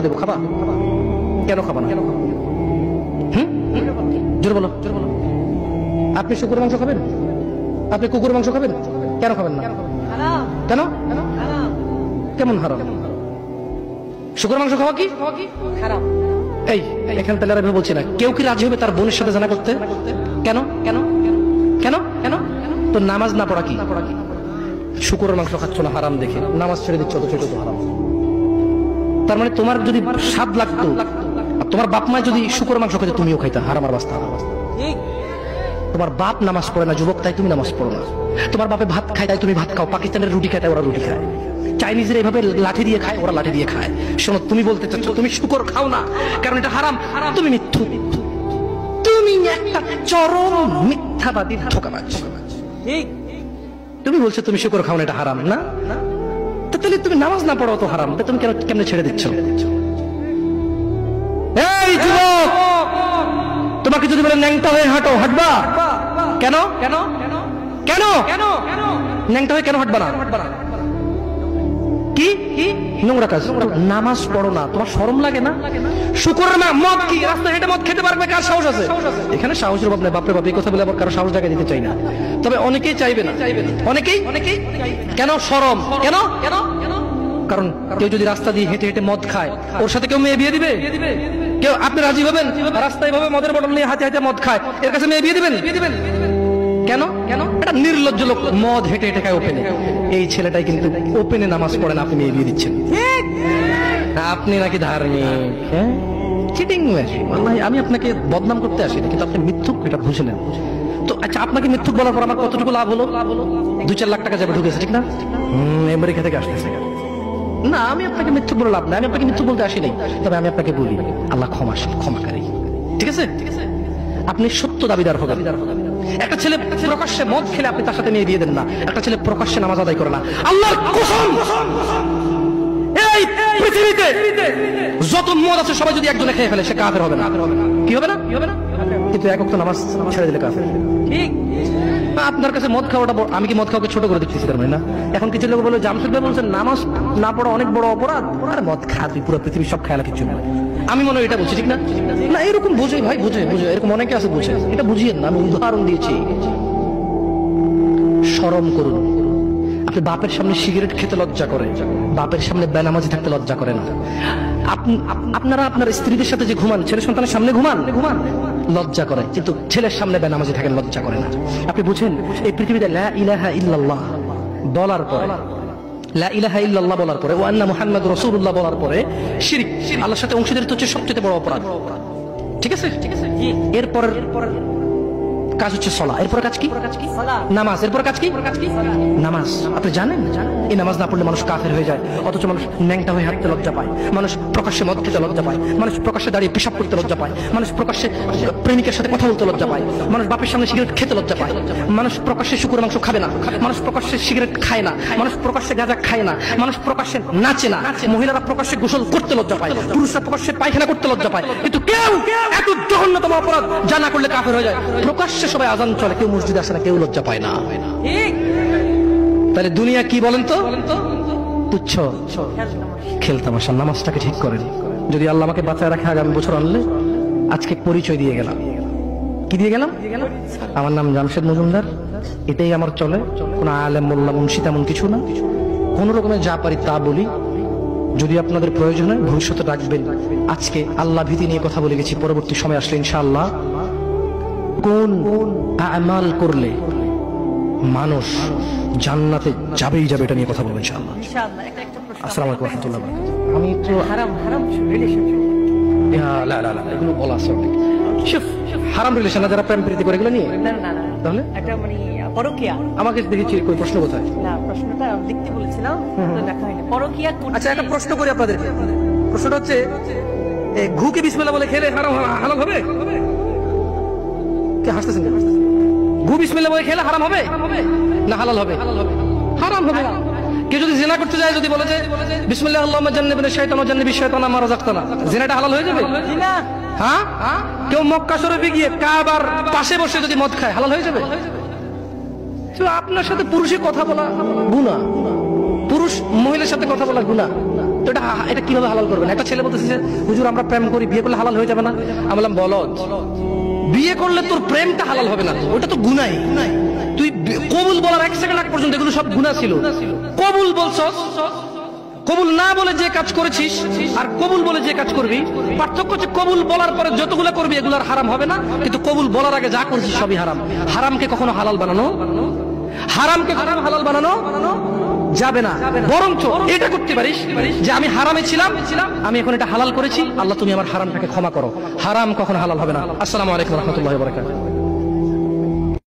দেবো, খাবা? কেন খাবা না? জোরে বলো। আপনি শুকরের মাংস খাবেন? আপনি কুকুরের মাংস খাবেন? কেন খাবেন না? কেন? কেমন হারাম? শুকরের মাংস খাওয়া কি হারাম? এই এখানে তাহলে আর বলছি না, কেউ কি রাজি হবে তার বোনের সাথে জানা করতে? কেন? কেন? কেন? কেন? তো নামাজ না পড়া কি? শুকরের মাংস খাচ্ছ না হারাম দেখে নামাজ ছেড়ে দিচ্ছ, তো সেটা তো হারাম। তার মানে তোমার যদি স্বাদ লাগতো, তোমার বাপ মা যদি শুকরের মাংস খেতে, তুমিও খাইতা, হারাম আর বাস্তা। তোমার বাপ নামাজ পড়ে না যুবক, তাই তুমি নামাজ পড়ো না। তোমার বাপে ভাত খায় তাই তুমি ভাত খাও, পাকিস্তানের রুটি খায় তাই ওরা রুটি খায়, চাইনিজের এভাবে লাঠি দিয়ে খায়, ওরা লাঠি দিয়ে খায়। শোনো, তুমি বলতে চাচ্ছ তুমি শুকর খাও না কারণ এটা হারাম, তুমি মিথ্যু, তুমি একটা চরম মিথ্যাবাদী ধোঁকাবাজ। তুমি বলছো তুমি শুকর খাও না, এটা হারাম না? তাহলে তুমি নামাজ না পড়ো তো হারাম, তুমি কেমনে ছেড়ে দিচ্ছ? এই যুবক, তোমাকে যদি বলে ন্যাংটা হয়ে হাঁটো, হাঁটবা? কেন? কেন? কেন? ন্যাংটা হয়ে কেন হাঁটবা না? কি নোংরা কাজ? নামাজ পড়ো না, তোমার শরম লাগে না? শুকরের মদ কি রাস্তায় হেঁটে মদ খেতে পারবে? কার সাহস আছে? এখানে সাহসের অভাব নেই, বাপরে বাপ, এই কথা বলে আবার কারো সাহস জায়গায় দিতে চাই না। তবে অনেকেই চাইবে না, অনেকেই। কেন শরম? কেন? কারণ কেউ যদি রাস্তা দিয়ে হেঁটে হেঁটে মদ খায়, ওর সাথে কেউ মেয়ে বিয়ে দিবে? কেউ? আপনি রাজি হবেন? রাস্তায় ভাবে মদের বটল নিয়ে হাতে হাতে মদ খায়, এর কাছে মেয়ে বিয়ে দিবেন? কেন? কেন? এটা নির্লজ্জ লোক, মদ হেঁটে হেঁটে খায় ওপেনে। এই ছেলেটাই কিন্তু ওপেনে নামাজ পড়ে না, আপনি মেয়ে বিয়ে দিচ্ছেন। আপনি নাকি ধার্মিক? হ্যাঁ, চিটিং। আমি আপনাকে বদনাম করতে আসিনি, কিন্তু আপনি মিথ্যুক, এটা বুঝে নেন তো। আচ্ছা, আপনাকে মিথ্যুক বলার পর আমার কতটুকু লাভ হলো? 2-4 লাখ টাকা যাবে ঢুকেছে, ঠিক না? আমেরিকা থেকে আসতেছে না। আমি আপনাকে মিথ্যুক বলে লাভ না, আমি আপনাকে মিথ্যুক বলতে আসিনি। তবে আমি আপনাকে বলি, আল্লাহ ক্ষমাকারী, ঠিক আছে? আপনি সত্য দাবিদার হবেন। একটা ছেলে প্রকাশ্যে মদ খেলে আপনি তার সাথে মেয়ে বিয়ে দেন না। একটা ছেলে প্রকাশ্যে নামাজ আদায় করে না। আল্লাহর কসম, এই পৃথিবীতে যত মদ আছে সবাই যদি একজনে খেয়ে ফেলে, সে কাফের হবে না। কি হবে না? কিন্তু এক ওয়াক্ত নামাজ ছেড়ে দিলে কাফের। ঠিক? আপনার কাছে মদ খাওয়াটা, আমি কি মদ খাওয়াকে ছোট করে দিচ্ছি? তার মানে না। এখন কিছু লোক বলে, জামশেদ ভাই বলছেন নামাজ না পড়া অনেক বড় অপরাধ, আর মদ খাবি পুরো পৃথিবীর সব খেয়াল কিছু না। আমি মনে হয় এটা বলছি, ঠিক না? না, এরকম বুঝে ভাই, বুঝে এরকম অনেকে আছে বুঝে, এটা বুঝিয়ে না। আমি উদাহরণ দিয়েছি। শরম করুন। আপনি বাপের সামনে সিগারেট খেতে লজ্জা করে, বাপের সামনে বেনামাজি থাকতে লজ্জা করে না। আপনারা আপনার স্ত্রীদের সাথে যে ঘুমান, ছেলে সন্তানের সামনে ঘুমান, লজ্জা করে, কিন্তু ছেলের সামনে বেনামাজি থাকেন, লজ্জা করে না। আপনি বুঝেন, এই পৃথিবীতে লা ইলাহা ইল্লাল্লাহ বলার পরে, লা ইলাহা ইল্লাল্লাহ বলার পরে, ওয়া আন্না মুহাম্মাদুর রাসূলুল্লাহ বলার পরে শিরক, আল্লাহর সাথে অংশীদারিত্ব হচ্ছে সবচেয়ে বড় অপরাধ, ঠিক আছে? এরপর কাজ হচ্ছে সালাত, এরপর কাজ কি? নামাজ। এরপর কাজ কি? নামাজ। আপনি জানেন এই নামাজ না পড়লে মানুষ কাফের হয়ে যায়, অথচ মানুষ ন্যাংটা হয়ে হাঁটতে লজ্জা পায়, মানুষ প্রকাশ্যে মদ খেতে লজ্জা পায়, মানুষ প্রকাশ্যে দাঁড়িয়ে পেশাব করতে লজ্জা পায়, মানুষ প্রকাশ্যে প্রেমিকের সাথে কথা বলতে লজ্জা পায়, মানুষ বাপের সামনে সিগারেট খেতে লজ্জা পায়, মানুষ প্রকাশ্যে শুকরের মাংস খাবে না, মানুষ প্রকাশ্যে সিগারেট খায় না, মানুষ প্রকাশ্যে গাঁজা খায় না, মানুষ প্রকাশ্যে নাচে না, মহিলারা প্রকাশ্যে গোসল করতে লজ্জা পায়, পুরুষরা প্রকাশ্যে পায়খানা করতে লজ্জা পায়। কিন্তু কেউ এত জঘন্যতম অপরাধ যা না করলে কাফের হয়ে যায়, প্রকাশ্যে সবাই আজান চলে, কেউ মসজিদে আসে না, কেউ লজ্জা পায় না। তাহলে দুনিয়া কি বলেন তো? তুচ্ছ খেলতামাশা। নামাজটাকে ঠিক করেন। যদি আল্লাহ আমাকে বাঁচায় রাখে আগামী বছর আনলে, আজকে পরিচয় দিয়ে গেলাম। কি দিয়ে গেলাম? আমার নাম জামশেদ মজুমদার, এটাই আমার চলে। কোন আলেম মোল্লা মুন্সি তেমন কিছু না, কোন রকমের যা পারি তা বলি। যদি আপনাদের প্রয়োজন হয় ভবিষ্যতে ডাকবেন। আজকে আল্লাহ ভীতি নিয়ে কথা বলে গেছি, পরবর্তী সময় আসলে ইনশাআল্লাহ কোন আমাল করলে মানুষ জান্নাতে যাবেই যাবে, এটা নিয়ে কথা বলবো ইনশাআল্লাহ। আসসালামু আলাইকুম ওয়া রাহমাতুল্লাহি ওয়া বারাকাতুহু। আমি তো হারাম রিলেশনশিপ, লা এগুলো বলা আছে অনেক। হারাম রিলেশন না, যারা প্রেম প্রীতি করে, এগুলো নিয়ে না। তাহলে একটা মানে পরকিয়া। আমাকে দেখেছি কই প্রশ্ন কোথায়? না, প্রশ্নটা দেখতে বলেছিলাম, তো দেখা হয়নি। পরকিয়া। আচ্ছা, একটা প্রশ্ন করি আপনাদেরকে। প্রশ্নটা হচ্ছে, ঘুকে বিসমিল্লাহ বলে খেলে হারাম হালাল হবে? কে হাসতেছেন? ঘু বিসমিল্লাহ বলে খেলে হারাম হবে না হালাল হবে? হারাম হবে। কেউ যদি জিনা করতে যায়, যদি বলে যে বিসমিল্লাহ আল্লাহুম্মা জান্নিবনা শাইতানা ওয়া জান্নিবিশ শাইতানা মা রাযাকতানা, জিনাটা হালাল হয়ে যাবে? হ্যাঁ। কেউ মক্কা শরীফে গিয়ে কাবার পাশে বসে যদি মদ খায়, হালাল হয়ে যাবে? তো আপনার সাথে পুরুষের কথা বলা গুনাহ, পুরুষ মহিলার সাথে কথা বলা গুনাহ। তো এটা কিভাবে হালাল করবেন? একটা ছেলে বলতেছে যে হুজুর আমরা প্রেম করি, বিয়ে করলে হালাল হয়ে যাবে না? আমি বললাম বলদ, বিয়ে করলে তোর প্রেমটা হালাল হবে না, ওটা তো গুনাহ। তুই কবুল বলার 1 সেকেন্ড আগ পর্যন্ত এগুলো সব গুনাহ ছিল। কবুল বলছস, কবুল না বলে যে কাজ করেছিস আর কবুল বলে যে কাজ করবি, পার্থক্য হচ্ছে কবুল বলার পরে যতগুলো করবি এগুলো আর হারাম হবে না, কিন্তু কবুল বলার আগে যা করছিস সবই হারাম। হারামকে কখনো হালাল বানানো, হারামকে কখনো হালাল বানানো যাবে না। বরঞ্চ এটা করতে পারিস যে আমি হারামে ছিলাম, আমি এখন এটা হালাল করেছি, আল্লাহ তুমি আমার হারামটাকে ক্ষমা করো। হারাম কখনো হালাল হবে না। আসসালামু আলাইকুম ওয়া রাহমাতুল্লাহি ওয়া বারাকাতুহু।